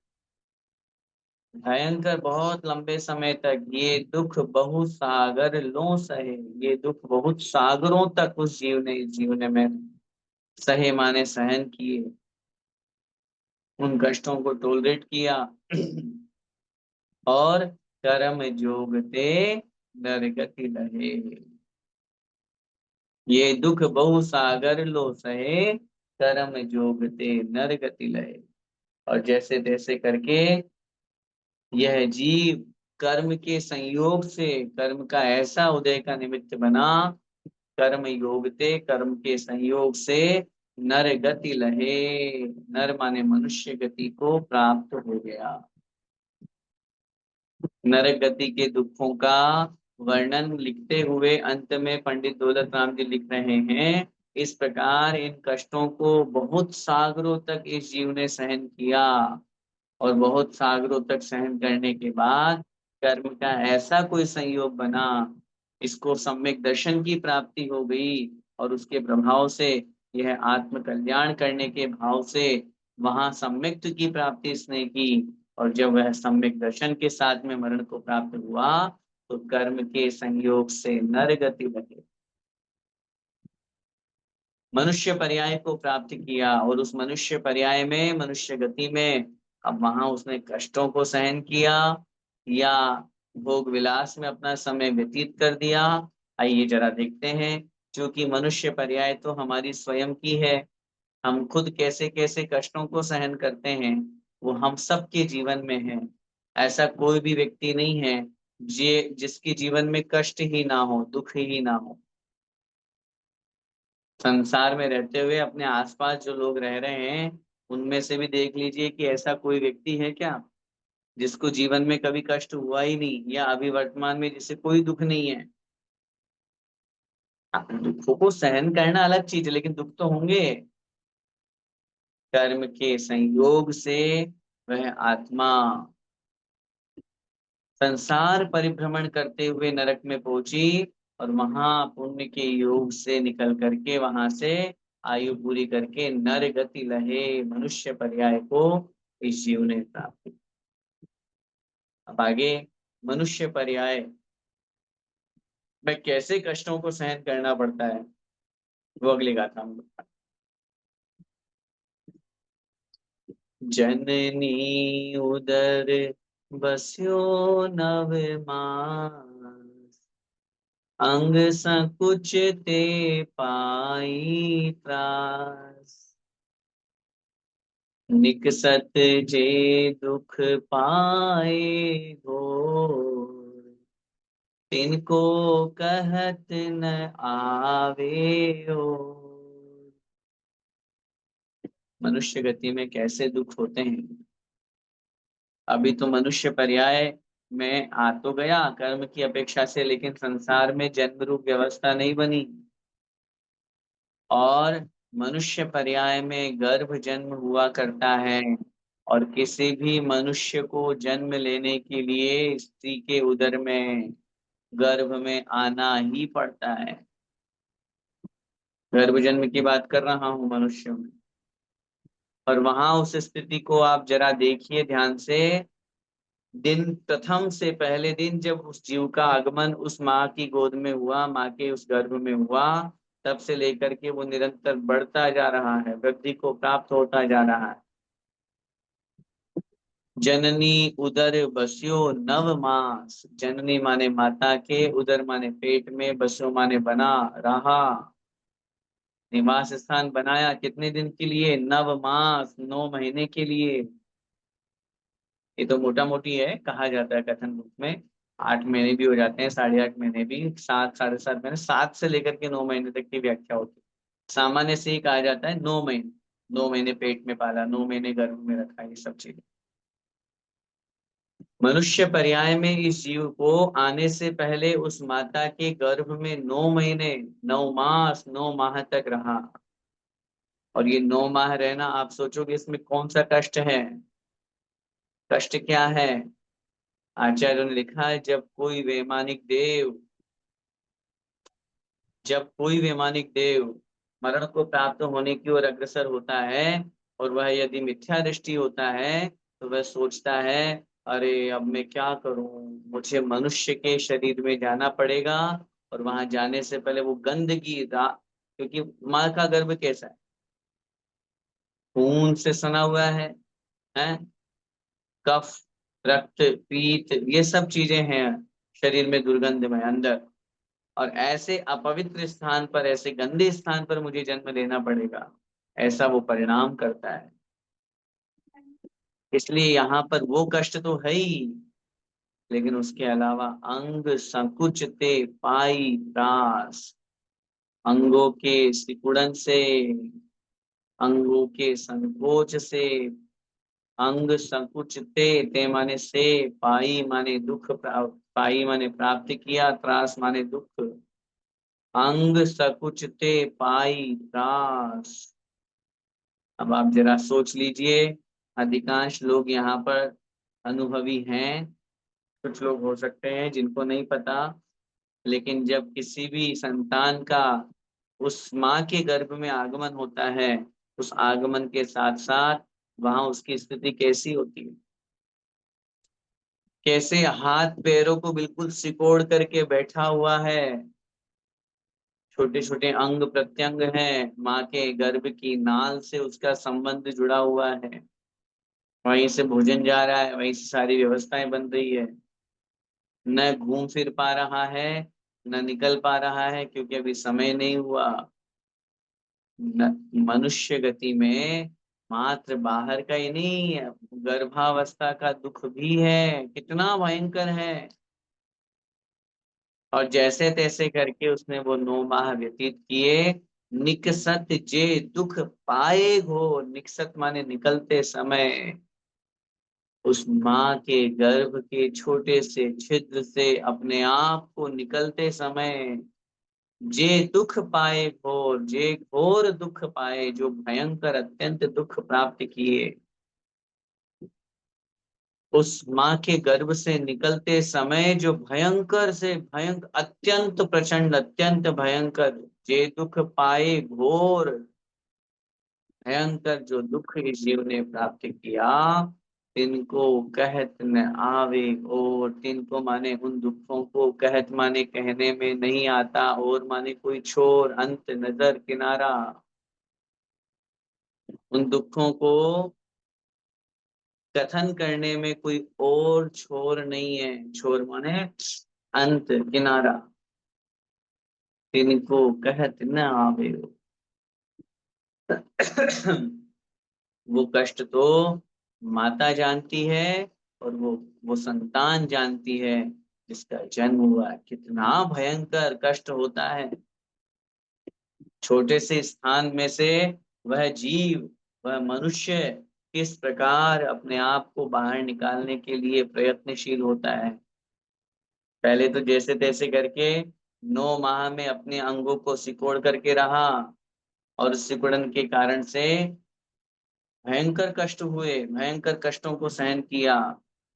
भयंकर, बहुत लंबे समय तक ये दुख बहुत सागर लो सहे, ये दुख बहुत सागरों तक उस जीव ने, इस जीवन में सहे माने सहन किए, उन कष्टों को टोलरेट किया। और कर्म जोगते नरगति लहे, ये दुख बहु सागर लो सहे, कर्म जोगते नरगति लहे। और जैसे तैसे करके यह जीव कर्म के संयोग से, कर्म का ऐसा उदय का निमित्त बना, कर्म योगते, कर्म के संयोग से नर गति लहे, नर माने मनुष्य गति को प्राप्त हो गया। नरक गति के दुखों का वर्णन लिखते हुए अंत में पंडित दौलत राम जी लिख रहे हैं, इस प्रकार इन कष्टों को बहुत सागरों तक इस जीव ने सहन किया, और बहुत सागरों तक सहन करने के बाद कर्म का ऐसा कोई संयोग बना, इसको सम्यक दर्शन की प्राप्ति हो गई, और उसके प्रभाव से यह आत्म कल्याण करने के भाव से वहां सम्यक्त की प्राप्ति इसने की, और जब वह सम्यक दर्शन के साथ में मरण को प्राप्त हुआ तो कर्म के संयोग से नर गति लगे, मनुष्य पर्याय को प्राप्त किया, और उस मनुष्य पर्याय में, मनुष्य गति में, अब वहां उसने कष्टों को सहन किया या भोग विलास में अपना समय व्यतीत कर दिया। आइए जरा देखते हैं, क्योंकि मनुष्य पर्याय तो हमारी स्वयं की है, हम खुद कैसे कैसे कष्टों को सहन करते हैं वो हम सबके जीवन में है। ऐसा कोई भी व्यक्ति नहीं है जिसके जीवन में कष्ट ही ना हो, दुख ही ना हो। संसार में रहते हुए अपने आसपास जो लोग रह रहे हैं उनमें से भी देख लीजिए कि ऐसा कोई व्यक्ति है क्या जिसको जीवन में कभी कष्ट हुआ ही नहीं, या अभी वर्तमान में जिसे कोई दुख नहीं है। दुखों को सहन करना अलग चीज है, लेकिन दुख तो होंगे। कर्म के संयोग से वह आत्मा संसार परिभ्रमण करते हुए नरक में पहुंची, और वहां पुण्य के योग से निकल करके वहां से आयु पूरी करके नर गति लहे, मनुष्य पर्याय को इस जीव ने प्राप्त किया। अब आगे मनुष्य पर्याय में कैसे कष्टों को सहन करना पड़ता है वो अगली गाथा में। जननी उदर बस्यो नव मास, अंग संकुच ते पाई त्रास, निकसत जे दुख पाए घोर, तिनको कहत न आवे ओर। मनुष्य गति में कैसे दुख होते हैं। अभी तो मनुष्य पर्याय में आ तो गया कर्म की अपेक्षा से, लेकिन संसार में जन्म रूप व्यवस्था नहीं बनी, और मनुष्य पर्याय में गर्भ जन्म हुआ करता है, और किसी भी मनुष्य को जन्म लेने के लिए स्त्री के उदर में, गर्भ में आना ही पड़ता है। गर्भ जन्म की बात कर रहा हूं मनुष्य में। और वहां उस स्थिति को आप जरा देखिए ध्यान से, दिन प्रथम से पहले दिन जब उस जीव का आगमन उस माँ की गोद में हुआ, माँ के उस गर्भ में हुआ, तब से लेकर के वो निरंतर बढ़ता जा रहा है, वृद्धि को प्राप्त होता जा रहा है। जननी उदर बस्यो नव मास, जननी माने माता के, उदर माने पेट में, बस्यो माने बना रहा, निवास स्थान बनाया, कितने दिन के लिए, नव मास 9 महीने के लिए। ये तो मोटा मोटी है, कहा जाता है कथन रूप में 8 महीने भी हो जाते हैं, 8.5 महीने भी, 7 साढ़े 7 महीने, 7 से लेकर के 9 महीने तक की व्याख्या होती है। सामान्य से ही कहा जाता है 9 महीने, 9 महीने पेट में पाला, 9 महीने गर्भ में रखा, ये सब चीजें। मनुष्य पर्याय में इस जीव को आने से पहले उस माता के गर्भ में 9 महीने, 9 मास, 9 माह तक रहा। और ये 9 माह रहना, आप सोचोगे इसमें कौन सा कष्ट है। कष्ट क्या है। आचार्यों ने लिखा है, जब कोई वैमानिक देव मरण को प्राप्त होने की ओर अग्रसर होता है, और वह यदि मिथ्या दृष्टि होता है तो वह सोचता है, अरे अब मैं क्या करूं, मुझे मनुष्य के शरीर में जाना पड़ेगा। और वहां जाने से पहले वो गंदगी क्योंकि माँ का गर्भ कैसा है, खून से सना हुआ है, कफ, रक्त, पीत, ये सब चीजें हैं शरीर में दुर्गंध में अंदर। और ऐसे अपवित्र स्थान पर, ऐसे गंदे स्थान पर मुझे जन्म लेना पड़ेगा, ऐसा वो परिणाम करता है। इसलिए यहाँ पर वो कष्ट तो है ही, लेकिन उसके अलावा अंग संकुचते पाई त्रास, अंगों के सिकुड़न से, अंगों के संकोच से, अंग संकुचते, ते माने से, पाई माने दुख, पाई माने प्राप्त किया, त्रास माने दुख। अंग संकुचते पाई त्रास। अब आप जरा सोच लीजिए, अधिकांश लोग यहाँ पर अनुभवी हैं, कुछ लोग हो सकते हैं जिनको नहीं पता, लेकिन जब किसी भी संतान का उस माँ के गर्भ में आगमन होता है, उस आगमन के साथ साथ वहां उसकी स्थिति कैसी होती है, कैसे हाथ पैरों को बिल्कुल सिकोड़ करके बैठा हुआ है, छोटे छोटे अंग प्रत्यंग हैं, माँ के गर्भ की नाल से उसका संबंध जुड़ा हुआ है, वहीं से भोजन जा रहा है, वहीं से सारी व्यवस्थाएं बन रही है, न घूम फिर पा रहा है, न निकल पा रहा है क्योंकि अभी समय नहीं हुआ। मनुष्य गति में मात्र बाहर का ही नहीं, गर्भावस्था का दुख भी है, कितना भयंकर है। और जैसे तैसे करके उसने वो 9 माह व्यतीत किए। निकसत जे दुख पाए हो, निकसत माने निकलते समय, उस माँ के गर्भ के छोटे से छिद्र से अपने आप को निकलते समय, जे दुख पाए घोर, जे घोर दुख पाए, जो भयंकर अत्यंत दुख प्राप्त किए, उस माँ के गर्भ से निकलते समय जो भयंकर से भयंकर, अत्यंत प्रचंड, अत्यंत भयंकर, जे दुख पाए घोर, भयंकर जो दुख इस जीव ने प्राप्त किया, तिनको कहत न आवे, और तिनको माने उन दुखों को, कहत माने कहने में नहीं आता, और माने कोई छोर, अंत, नजर, किनारा, उन दुखों को कथन करने में कोई और छोर नहीं है। छोर माने अंत, किनारा, तिनको कहत न आवे। वो कष्ट तो माता जानती है, और वो संतान जानती है जिसका जन्म हुआ, कितना भयंकर कष्ट होता है। छोटे से स्थान में से वह जीव, वह मनुष्य किस प्रकार अपने आप को बाहर निकालने के लिए प्रयत्नशील होता है। पहले तो जैसे तैसे करके 9 माह में अपने अंगों को सिकोड़ करके रहा, और उस सिकुड़न के कारण से भयंकर कष्ट हुए, भयंकर कष्टों को सहन किया,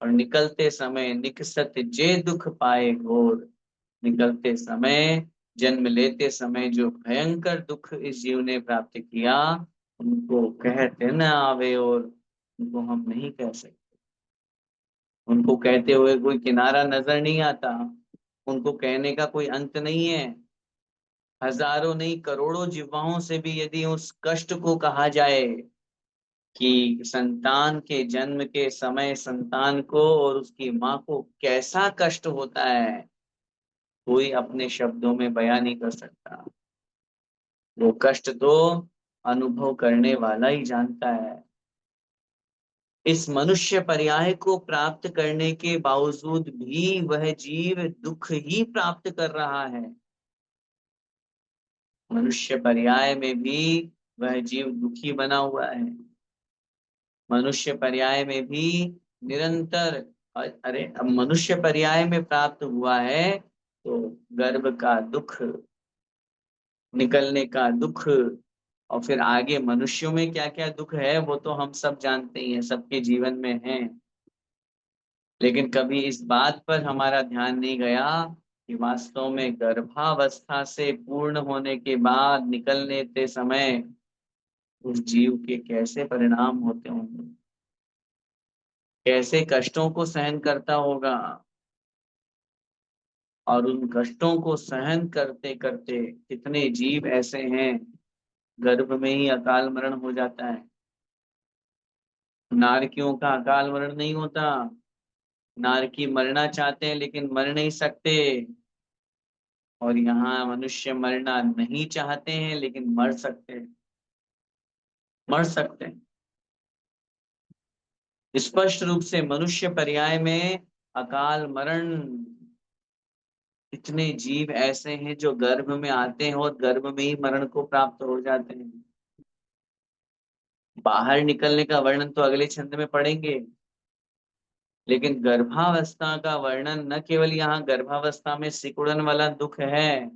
और निकलते समय निकसत जे दुख पाए घोर, निकलते समय, जन्म लेते समय जो भयंकर दुख इस जीव ने प्राप्त किया, उनको कहते न आवे, और उनको हम नहीं कह सकते, उनको कहते हुए कोई किनारा नजर नहीं आता, उनको कहने का कोई अंत नहीं है। हजारों नहीं करोड़ों जिह्वाओं से भी यदि उस कष्ट को कहा जाए कि संतान के जन्म के समय संतान को और उसकी माँ को कैसा कष्ट होता है, कोई अपने शब्दों में बयान नहीं कर सकता। वो कष्ट तो अनुभव करने वाला ही जानता है। इस मनुष्य पर्याय को प्राप्त करने के बावजूद भी वह जीव दुख ही प्राप्त कर रहा है। मनुष्य पर्याय में भी वह जीव दुखी बना हुआ है। मनुष्य पर्याय में भी निरंतर, अरे अब मनुष्य पर्याय में प्राप्त हुआ है तो गर्भ का दुख, निकलने का दुख, और फिर आगे मनुष्यों में क्या क्या दुख है वो तो हम सब जानते ही हैं, सबके जीवन में है। लेकिन कभी इस बात पर हमारा ध्यान नहीं गया कि वास्तव में गर्भावस्था से पूर्ण होने के बाद निकलने के समय उस जीव के कैसे परिणाम होते होंगे, कैसे कष्टों को सहन करता होगा। और उन कष्टों को सहन करते करते कितने जीव ऐसे हैं, गर्भ में ही अकाल मरण हो जाता है। नारकियों का अकाल मरण नहीं होता, नारकी मरना चाहते हैं लेकिन मर नहीं सकते, और यहाँ मनुष्य मरना नहीं चाहते हैं लेकिन मर सकते हैं, मर सकते हैं। स्पष्ट रूप से मनुष्य पर्याय में अकाल मरण, इतने जीव ऐसे हैं जो गर्भ में आते हैं और गर्भ में ही मरण को प्राप्त हो जाते हैं। बाहर निकलने का वर्णन तो अगले छंद में पढ़ेंगे, लेकिन गर्भावस्था का वर्णन न केवल यहाँ गर्भावस्था में सिकुड़न वाला दुख है।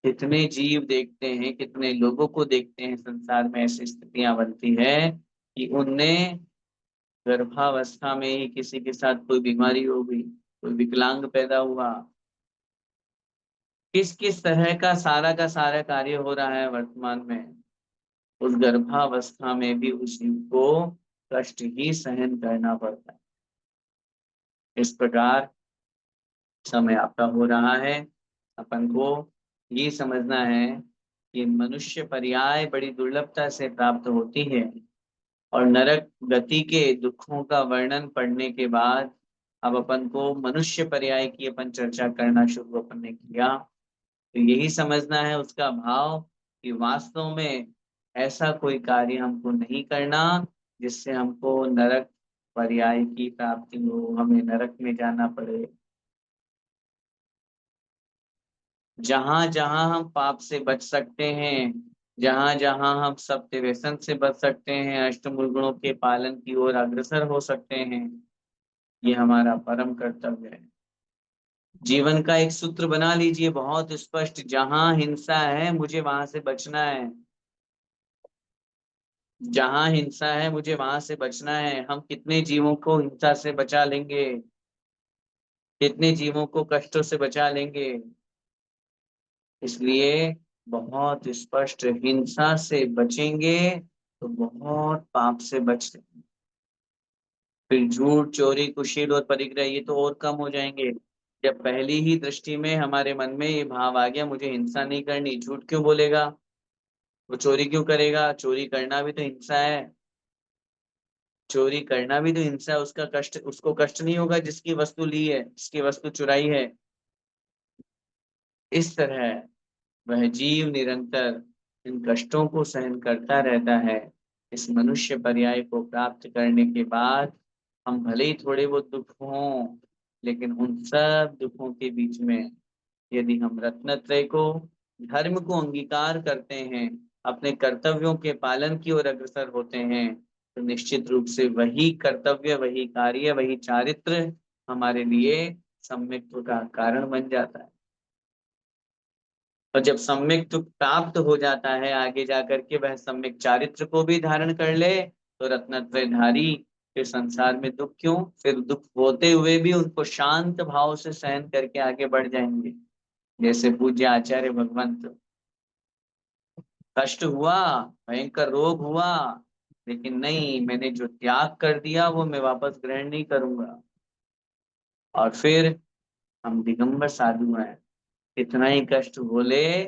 कितने जीव देखते हैं, कितने लोगों को देखते हैं संसार में ऐसी स्थितियां बनती है कि उनने गर्भावस्था में ही किसी के साथ कोई बीमारी हो गई, कोई विकलांग पैदा हुआ, किस किस तरह का सारा कार्य हो रहा है वर्तमान में। उस गर्भावस्था में भी उस जीव को कष्ट ही सहन करना पड़ता है। इस प्रकार समय आपका हो रहा है, अपन को ये समझना है कि मनुष्य पर्याय बड़ी दुर्लभता से प्राप्त होती है। और नरक गति के दुखों का वर्णन पढ़ने के बाद अब अपन को मनुष्य पर्याय की अपन चर्चा करना शुरू अपन ने किया। तो यही समझना है उसका भाव कि वास्तव में ऐसा कोई कार्य हमको नहीं करना जिससे हमको नरक पर्याय की प्राप्ति हो, हमें नरक में जाना पड़े। जहां जहां हम पाप से बच सकते हैं, जहां जहां हम सत्य व्यसन से बच सकते हैं, अष्टमूल गुणों के पालन की ओर अग्रसर हो सकते हैं, ये हमारा परम कर्तव्य है। जीवन का एक सूत्र बना लीजिए बहुत स्पष्ट, जहां हिंसा है मुझे वहां से बचना है। जहां हिंसा है मुझे वहां से बचना है। हम कितने जीवों को हिंसा से बचा लेंगे, कितने जीवों को कष्टों से बचा लेंगे। इसलिए बहुत स्पष्ट, हिंसा से बचेंगे तो बहुत पाप से बच लेंगे। फिर झूठ, चोरी, कुशील और परिग्रह ये तो और कम हो जाएंगे। जब पहली ही दृष्टि में हमारे मन में ये भाव आ गया मुझे हिंसा नहीं करनी, झूठ क्यों बोलेगा, वो चोरी क्यों करेगा, चोरी करना भी तो हिंसा है। चोरी करना भी तो हिंसा है, उसका कष्ट, उसको कष्ट नहीं होगा जिसकी वस्तु ली है, जिसकी वस्तु चुराई है। इस तरह वह जीव निरंतर इन कष्टों को सहन करता रहता है। इस मनुष्य पर्याय को प्राप्त करने के बाद हम भले ही थोड़े बहुत दुख हों, लेकिन उन सब दुखों के बीच में यदि हम रत्नत्रय को, धर्म को अंगीकार करते हैं, अपने कर्तव्यों के पालन की ओर अग्रसर होते हैं, तो निश्चित रूप से वही कर्तव्य, वही कार्य, वही चारित्र हमारे लिए सम्यक्त्व का कारण बन जाता है। और जब सम्यक तुक प्राप्त हो जाता है, आगे जाकर के वह सम्यक चारित्र को भी धारण कर ले, तो रत्नत्रयधारी फिर संसार में दुख क्यों, फिर दुख होते हुए भी उनको शांत भाव से सहन करके आगे बढ़ जाएंगे। जैसे पूज्य आचार्य भगवंत, कष्ट हुआ, भयंकर रोग हुआ, लेकिन नहीं, मैंने जो त्याग कर दिया वो मैं वापस ग्रहण नहीं करूंगा। और फिर हम दिगंबर साधु हैं, इतना ही कष्ट बोले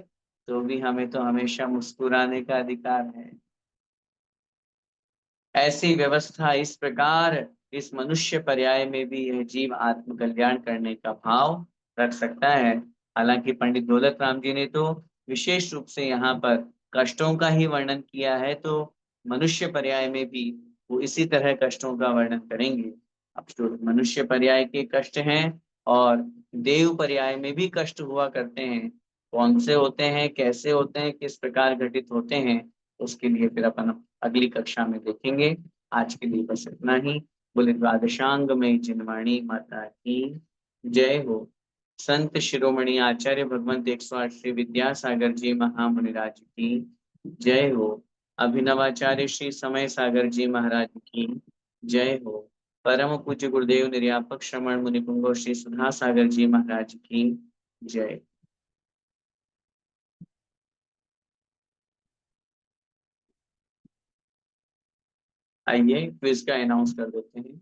तो भी हमें तो हमेशा मुस्कुराने का अधिकार है। ऐसी व्यवस्था, इस प्रकार इस मनुष्य पर्याय में भी यह जीव आत्म कल्याण करने का भाव रख सकता है। हालांकि पंडित दौलत राम जी ने तो विशेष रूप से यहाँ पर कष्टों का ही वर्णन किया है, तो मनुष्य पर्याय में भी वो इसी तरह कष्टों का वर्णन करेंगे। अब जो मनुष्य पर्याय के कष्ट हैं और देव पर्याय में भी कष्ट हुआ करते हैं, कौन से होते हैं, कैसे होते हैं, किस प्रकार घटित होते हैं, उसके लिए फिर अपन अगली कक्षा में देखेंगे। आज के लिए बस इतना ही। बोले द्वादशांग में जिनवाणी माता की जय हो। संत शिरोमणि आचार्य भगवंत 108 श्री विद्यासागर जी महामुनिराज की जय हो। अभिनवाचार्य श्री समय सागर जी महाराज की जय हो। परम पूज्य गुरुदेव निर्यापक श्रमण मुनि पुंगव श्री सुधा सागर जी महाराज की जय। आइए क्विज का अनाउंस कर देते हैं।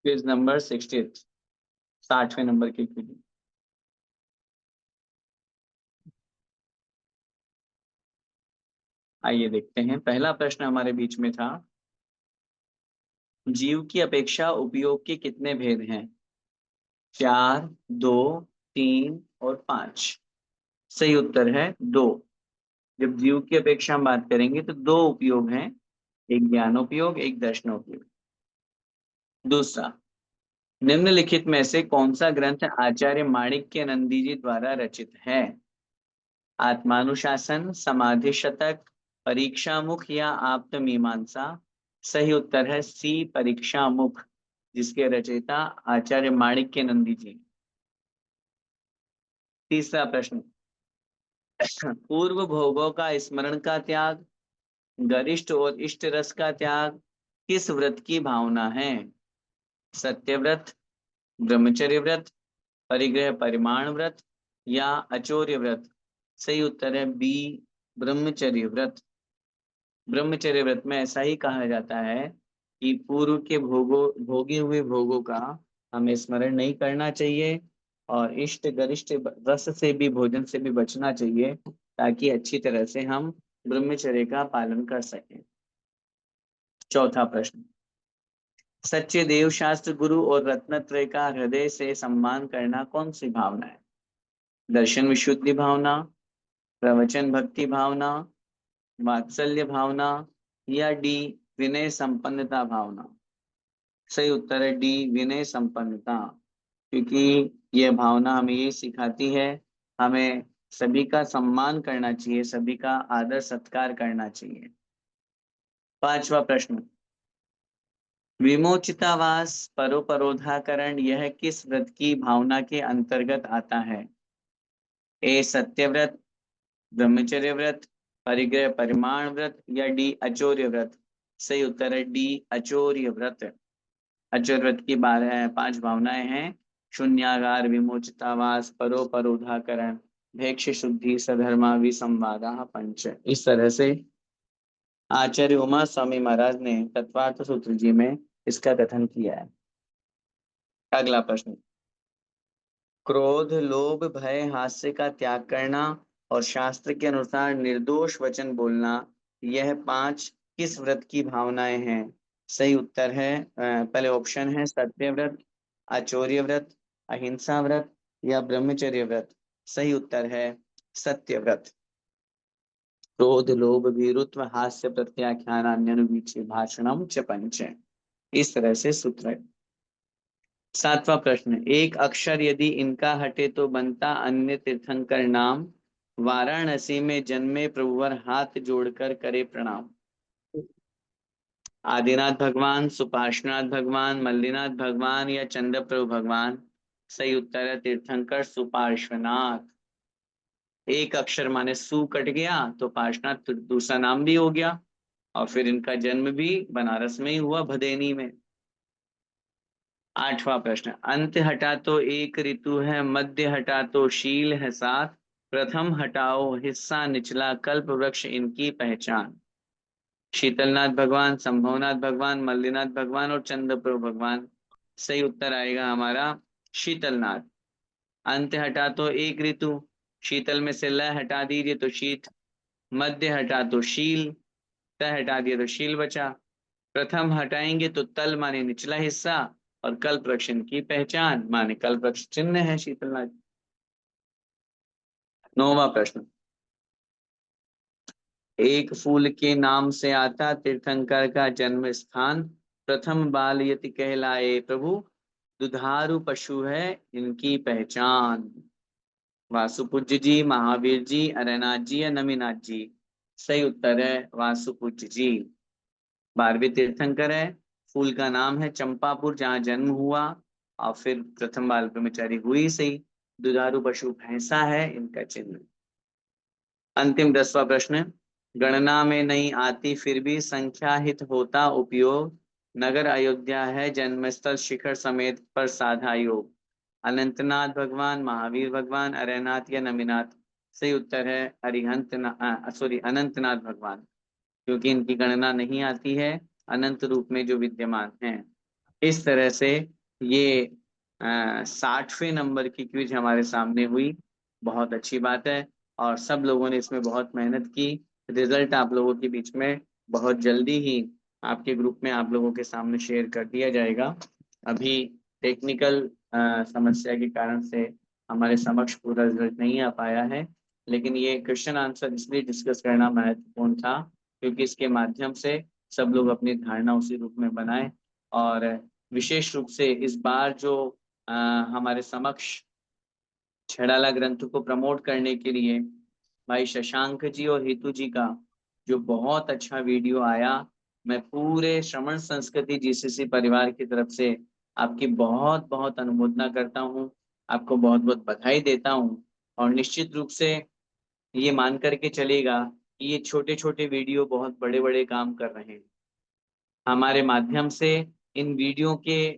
क्विज नंबर 60, 60वें नंबर की क्विज। आइए देखते हैं, पहला प्रश्न हमारे बीच में था, जीव की अपेक्षा उपयोग के कितने भेद हैं? 4, 2, 3 और 5। सही उत्तर है 2। जब जीव की अपेक्षा हम बात करेंगे तो 2 उपयोग हैं, एक ज्ञानोपयोग, एक दर्शनोपयोग। दूसरा, निम्नलिखित में से कौन सा ग्रंथ आचार्य माणिक्य नंदी जी द्वारा रचित है? आत्मानुशासन, समाधि शतक, परीक्षा मुख या आप्तमीमांसा? सही उत्तर है सी, परीक्षा मुख, जिसके रचयिता आचार्य माणिक्य नंदी जी। तीसरा प्रश्न, पूर्व भोगों का स्मरण का त्याग, गरिष्ठ और इष्ट रस का त्याग किस व्रत की भावना है? सत्यव्रत, ब्रह्मचर्य व्रत, परिग्रह परिमाण व्रत या अचौर्य व्रत? सही उत्तर है बी, ब्रह्मचर्य व्रत। ब्रह्मचर्य व्रत में ऐसा ही कहा जाता है कि पूर्व के भोगे हुए भोगों का हमें स्मरण नहीं करना चाहिए और इष्ट गरिष्ठ रस से भी, भोजन से भी बचना चाहिए, ताकि अच्छी तरह से हम ब्रह्मचर्य का पालन कर सकें। चौथा प्रश्न, सच्चे देव शास्त्र गुरु और रत्नत्रय का हृदय से सम्मान करना कौन सी भावना है? दर्शन विशुद्धि भावना, प्रवचन भक्ति भावना, वात्सल्य भावना या डी, विनय संपन्नता भावना? सही उत्तर है डी, विनय संपन्नता, क्योंकि यह भावना हमें ये सिखाती है, हमें सभी का सम्मान करना चाहिए, सभी का आदर सत्कार करना चाहिए। पांचवा प्रश्न, विमोचितावास परोपरोधाकरण यह किस व्रत की भावना के अंतर्गत आता है? ए सत्यव्रत, ब्रह्मचर्य व्रत, परिग्रह परिमाण व्रत या डी, अचौर्य व्रत? सही उत्तर है डी, अचौर्य व्रत। अचौर्य व्रत की 5 भावनाएं हैं, शून्यागार, विमोचितावास, परोपरोधाकरण, भेक्ष शुद्धि, सधर्मा, विसंवादा, पंच। इस तरह से आचार्य उमा स्वामी महाराज ने तत्वार्थ सूत्र जी में इसका कथन किया है। अगला प्रश्न, क्रोध, लोभ, भय, हास्य का त्याग करना और शास्त्र के अनुसार निर्दोष वचन बोलना, यह 5 किस व्रत की भावनाएं हैं? सही उत्तर है पहले ऑप्शन है सत्य व्रत, आचौर्य व्रत, अहिंसा व्रत या ब्रह्मचर्य व्रत? सही उत्तर है सत्य व्रत। क्रोध, लोभ, भीरुत्व, हास्य, प्रत्याख्यान, अन्यनुवीक्षी भाषणम च पंच। इस तरह से सूत्र है। सातवां प्रश्न, एक अक्षर यदि इनका हटे तो बनता अन्य तीर्थंकर नाम, वाराणसी में जन्मे प्रभुवर हाथ जोड़कर करे प्रणाम। आदिनाथ भगवान, सुपार्श्वनाथ भगवान, मल्लीनाथ भगवान या चंद्र प्रभु भगवान? सही उत्तर है तीर्थंकर सुपार्श्वनाथ। एक अक्षर माने सु कट गया तो पार्श्वनाथ तो दूसरा नाम भी हो गया, और फिर इनका जन्म भी बनारस में ही हुआ, भदेनी में। आठवां प्रश्न, अंत हटा तो एक ऋतु है, मध्य हटा तो शील है साथ, प्रथम हटाओ हिस्सा निचला, कल्प वृक्ष इनकी पहचान। शीतलनाथ भगवान, संभवनाथ भगवान, मल्लीनाथ भगवान और चंद्रप्रभु भगवान? सही उत्तर आएगा हमारा शीतलनाथ। अंत हटा तो एक ऋतु, शीतल में से ल हटा दीजिए तो शीत, मध्य हटा तो शील, त हटा दिया तो शील बचा, प्रथम हटाएंगे तो तल माने निचला हिस्सा, और कल्प वृक्ष की पहचान माने कल्प वृक्ष चिन्ह है शीतलनाथ। नौवां प्रश्न, एक फूल के नाम से आता तीर्थंकर का जन्म स्थान, प्रथम बाल यति कहलाए प्रभु, दुधारू पशु है इनकी पहचान। वासुपूज्य जी, महावीर जी, अरनाथ जी या नमीनाथ जी? सही उत्तर है वासुपूज्य जी। 12वें तीर्थंकर है, फूल का नाम है चंपापुर जहाँ जन्म हुआ, और फिर प्रथम बाल ब्रह्मचारी हुई सही, दुधारू पशु भैंसा है इनका चिन्ह। अंतिम 10वां प्रश्न, गणना में नहीं आती फिर भी संख्या हित होता उपयोग, नगर अयोध्या है जन्मस्थल, शिखर समेत पर साधा योग। अनंतनाथ भगवान, महावीर भगवान, अरनाथ या नमीनाथ? सही उत्तर है अनंतनाथ भगवान, क्योंकि इनकी गणना नहीं आती है, अनंत रूप में जो विद्यमान है। इस तरह से ये 60वें नंबर की क्विज हमारे सामने हुई। बहुत अच्छी बात है, और सब लोगों ने इसमें बहुत मेहनत की। रिजल्ट आप लोगों के बीच में बहुत जल्दी ही आपके ग्रुप में आप लोगों के सामने शेयर कर दिया जाएगा। अभी टेक्निकल समस्या के कारण से हमारे समक्ष पूरा रिजल्ट नहीं आ पाया है, लेकिन ये क्वेश्चन आंसर इसलिए डिस्कस करना महत्वपूर्ण था क्योंकि इसके माध्यम से सब लोग अपनी धारणा उसी रूप में बनाए। और विशेष रूप से इस बार जो हमारे समक्ष छेड़ाला ग्रंथ को प्रमोट करने के लिए भाई शशांक जी और हेतु जी का जो बहुत अच्छा वीडियो आया, मैं पूरे श्रवण संस्कृति जीसीसी परिवार की तरफ से आपकी बहुत बहुत अनुमोदना करता हूँ, आपको बहुत बहुत बधाई देता हूँ। और निश्चित रूप से ये मान करके चलेगा कि ये छोटे छोटे वीडियो बहुत बड़े बड़े काम कर रहे हैं। हमारे माध्यम से इन वीडियो के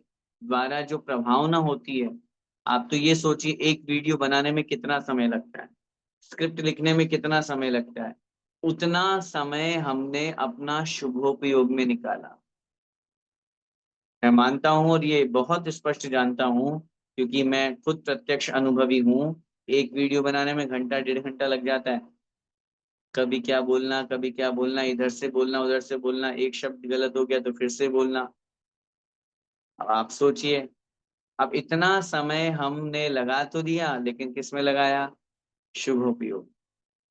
द्वारा जो प्रभावना होती है, आप तो ये सोचिए एक वीडियो बनाने में कितना समय लगता है, स्क्रिप्ट लिखने में कितना समय लगता है, उतना समय हमने अपना शुभोपयोग में निकाला। मैं मानता हूं और ये बहुत स्पष्ट जानता हूं क्योंकि मैं खुद प्रत्यक्ष अनुभवी हूं। एक वीडियो बनाने में घंटा 1.5 घंटा लग जाता है। कभी क्या बोलना, कभी क्या बोलना, इधर से बोलना उधर से बोलना, एक शब्द गलत हो गया तो फिर से बोलना। अब आप सोचिए, अब इतना समय हमने लगा तो दिया, लेकिन किस में लगाया? शुभोपयोग।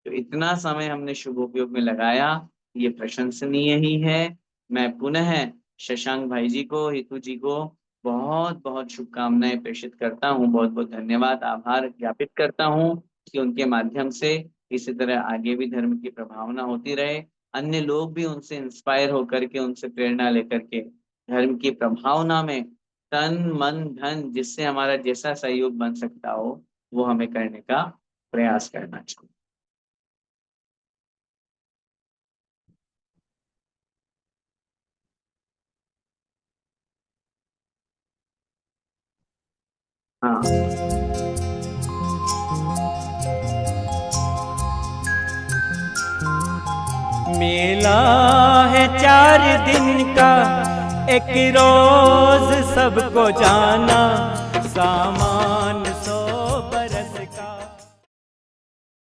तो इतना समय हमने शुभोपयोग में लगाया, ये प्रशंसनीय ही है। मैं पुनः शशांक भाई जी को, हेतु जी को बहुत बहुत शुभकामनाएं प्रेषित करता हूँ, बहुत बहुत धन्यवाद, आभार ज्ञापित करता हूँ कि उनके माध्यम से इसी तरह आगे भी धर्म की प्रभावना होती रहे, अन्य लोग भी उनसे इंस्पायर होकर के, उनसे प्रेरणा लेकर के धर्म की प्रभावना में तन मन धन जिससे हमारा जैसा सहयोग बन सकता हो वो हमें करने का प्रयास करना चाहिए। हाँ, मेला है 4 दिन का, एक रोज सबको जाना, सामान सो